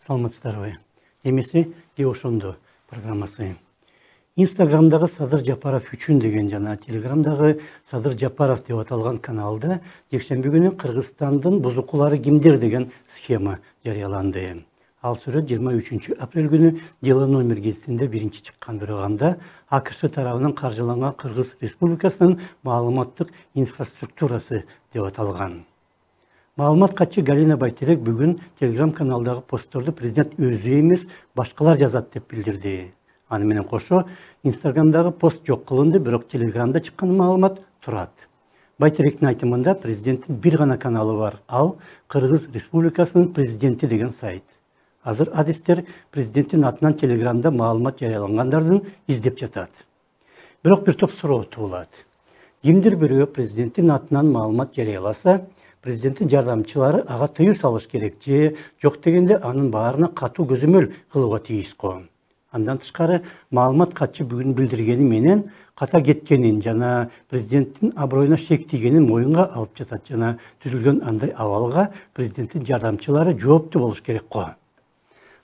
Саламатсыздарбы. Демеси ошондо программасы. Инстаграмдагы Садыр Жапаров үчүн деген жана Телеграмдагы Садыр Жапаров деп аталган каналда жекшемби күнү Кыргызстандын бузукулары кимдер деген схема жарыяланды. Ал сүрөт 23 апрель күнү Дело номер гезитинде биринчи чыккан. Бирок анда АКШ тарабынан каржыланган Кыргыз Республикасынын маалыматтык инфраструктурасы деп аталган. Маалымат катчы Галина Байтерек бүгүн Telegram каналдагы постторду президент өзү эмес, башкалар жазат деп билдирди. Аны менен кошо Instagramдагы пост жок кылынды, бирок Telegramда чыккан маалымат турат. Байтеректин айтымында президенттин бир гана каналы бар. Ал Кыргыз Республикасынын президенти деген сайт. Азыр адистер президенттин атынан Telegramда маалымат жарыялангандардын издеп жатат. Бирок бир топ суроо туулат. Кимдир бирөө президенттин атынан маалымат жарыяласа, президенттин жардамчылары ага тыюу салыш керек же жок дегенде анын баарына катуу көзөмөл кылууга тийиш го. Андан тышкары маалымат катчы бүгүн билдиргени менен ката кеткенин жана президенттин аброюна шек тийгенин моюнга алып жатат жана түзүлгөн андай абалга президенттин жардамчылары жооптуу болуш керек го.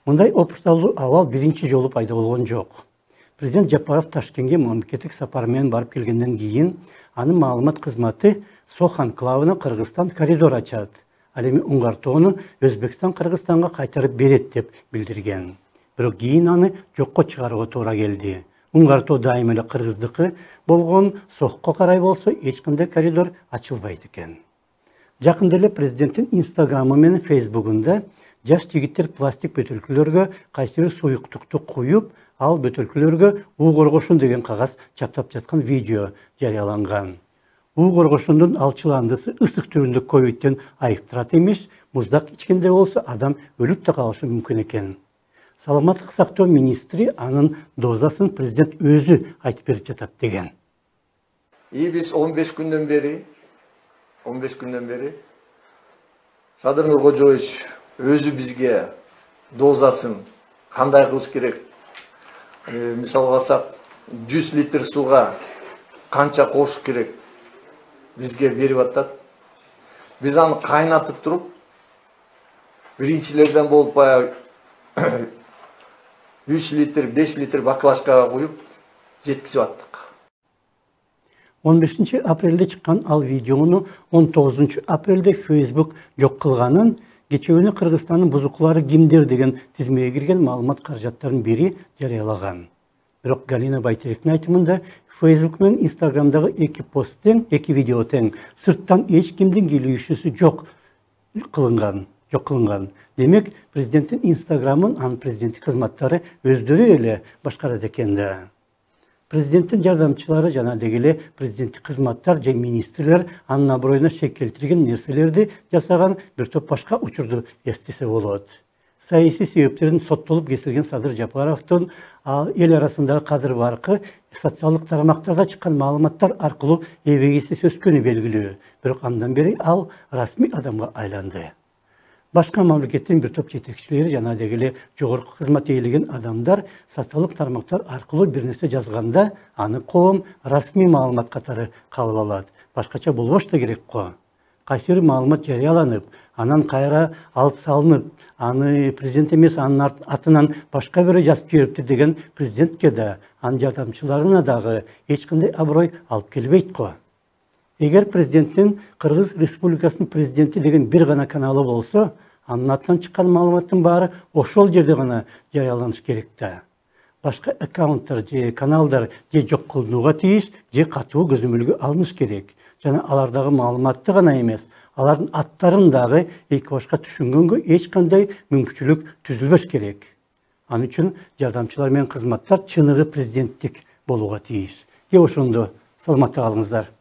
Мындай опурталуу абал биринчи жолу пайда болгон жок. Президент Жапаров Ташкентке мамлекеттик сапар менен барып келгенден кийин анын маалымат кызматы Сох анклавына Кыргызстан коридор ачат. Ал эми Уңгартоону Өзбекстан Кыргызстанга кайтарып берет деп билдирген. Бирок кийин аны жокко чыгарууга туура келди. Уңгартоо дайым эле кыргыздыкы болгон, Сохко карай болсо эч кандай коридор ачылбайт экен. Жакында эле президенттин Инстаграмы менен Фейсбугунда жаш жигиттер пластик бөтөлкөлөргө кайсы бир суюктукту куюп, ал бөтөлкөлөргө уу коргошун деген кагаз чаптап жаткан видео жарыяланган. Уу коргошундун алчыландысы ысык түрүндө ковидтен айыктырат эмес, муздак ичкенде болсо адам өлүп да калышы мүмкүн экен. Саламаттык сактоо министри анын дозасын президент өзү айтып берип жатат деген. Биз 15 күндөн бери Садыр Нуркожоевич өзү бизге дозасын кандай кылыш керек, мисалга алсак 100 литр сууга канча кош керек бизге берип атат. Биз аны кайнатып туруп, биринчилерден болуп баягы 3 литр, 5 литр баклажкага куюп жеткизип аттык. 15 апрелде чыккан ал видеону 19 апрелде Facebook жок кылганын, кечээ Кыргызстандын бузукулары кимдер деген тизмеге кирген маалымат каражаттарынын бири жарыялаган. Бирок Галина Байтеректин айтымында Facebook менен Instagramдагы эки пост тең, эки видео тең, сырттан эч кимдин келишүүсү жок кылынган. Демек, президенттин Инстаграмын анын президенттик кызматтары өздөрү эле башкарат экен да. Президенттин жардамчылары жана дегеле президенттик кызматтар же министрлер анын аброюна шек келтирген нерселерди жасаган бир топ башка учурду эстесе болот. Саясий себептерден соттолуп кесилген Садыр Жапаровдун эл арасындагы кадыр баркы социалдык тарамактарда чыккан маалыматтар аркылуу эбегисиз өскөнү белгилүү. Бирок андан бери ал расмий адамга айланды. Башка мамлекеттин бир топ жетекчилери жана дегеле жогорку кызмат ээлеген адамдар социалдык тарамактар аркылуу бир нерсе жазганда аны коом расмий маалымат катары кабыл алат. Башкача болбош да керек го. Кайсы бир маалымат жарыяланып, анан кайра алып салынып, аны президент эмес анын атынан башка бирөө жазып жиберипти деген президентке да, анын жардамчыларына дагы эч кандай аброй алып келбейт го. Эгер президенттин Кыргыз Республикасынын президенти деген бир гана каналы болсо, анын атынан чыккан маалыматтын баары ошол жерде гана жарыяланыш керек да. Башка аккаунттар же каналдар же жок кылынууга тийиш, же катуу көзөмөлгө алыныш керек. Жана алардагы маалыматты гана эмес, алардын аттарын дагы эки башка түшүнгөнгө эч кандай мүмкүнчүлүк түзүлбөш керек. Ал үчүн жардамчылар менен кызматтар чыныгы президенттик болууга тийиш. Ошондо саламатта калыңыздар.